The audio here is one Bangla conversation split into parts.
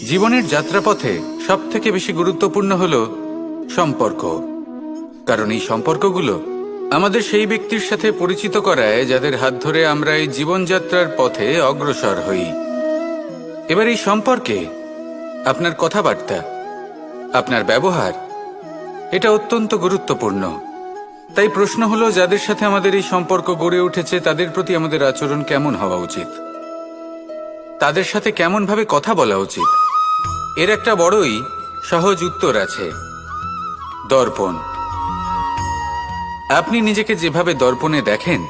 জীবনের যাত্রাপথে সবথেকে বেশি গুরুত্বপূর্ণ হলো সম্পর্ক। কারণ এই সম্পর্কগুলো আমাদের সেই ব্যক্তির সাথে পরিচিত করায় যাদের হাত ধরে আমরা এই জীবনযাত্রার পথে অগ্রসর হই। এবার এই সম্পর্কে আপনার কথাবার্তা, আপনার ব্যবহার, এটা অত্যন্ত গুরুত্বপূর্ণ। তাই প্রশ্ন হলো, যাদের সাথে আমাদের এই সম্পর্ক গড়ে উঠেছে তাদের প্রতি আমাদের আচরণ কেমন হওয়া উচিত, তাদের সাথে কেমন ভাবে কথা বলা উচিত। এর একটা বড়ই সহজ উত্তর আছে, দর্পণ। আপনি নিজেকে যেভাবে দর্পণে দেখেন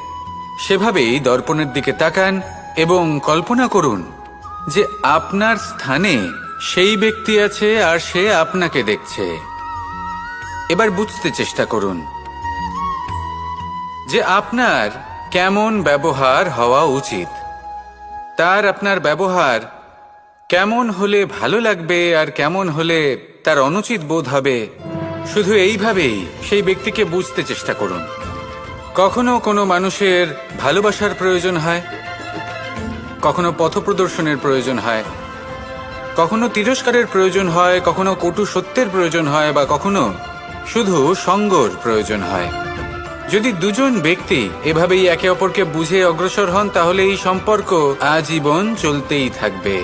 সেভাবেই দর্পণের দিকে তাকান এবং কল্পনা করুন যে আপনার স্থানে সেই ব্যক্তি আছে আর সে আপনাকে দেখছে। এবার বুঝতে চেষ্টা করুন যে আপনার কেমন ব্যবহার হওয়া উচিত, তার আপনার ব্যবহার কেমন হলে ভালো লাগবে আর কেমন হলে তার অনুচিত বোধ হবে। শুধু এইভাবেই সেই ব্যক্তিকে বুঝতে চেষ্টা করুন। কখনো কোনো মানুষের ভালোবাসার প্রয়োজন হয়, কখনো পথপ্রদর্শনের প্রয়োজন হয়, কখনো তিরস্কারের প্রয়োজন হয়, কখনো কটু সত্যের প্রয়োজন হয়, বা কখনো শুধু সঙ্গর প্রয়োজন হয়। যদি দুজন ব্যক্তি এভাবেই একে অপরকে বুঝে অগ্রসর হন তাহলে এই সম্পর্ক আজীবন চলতেই থাকবে।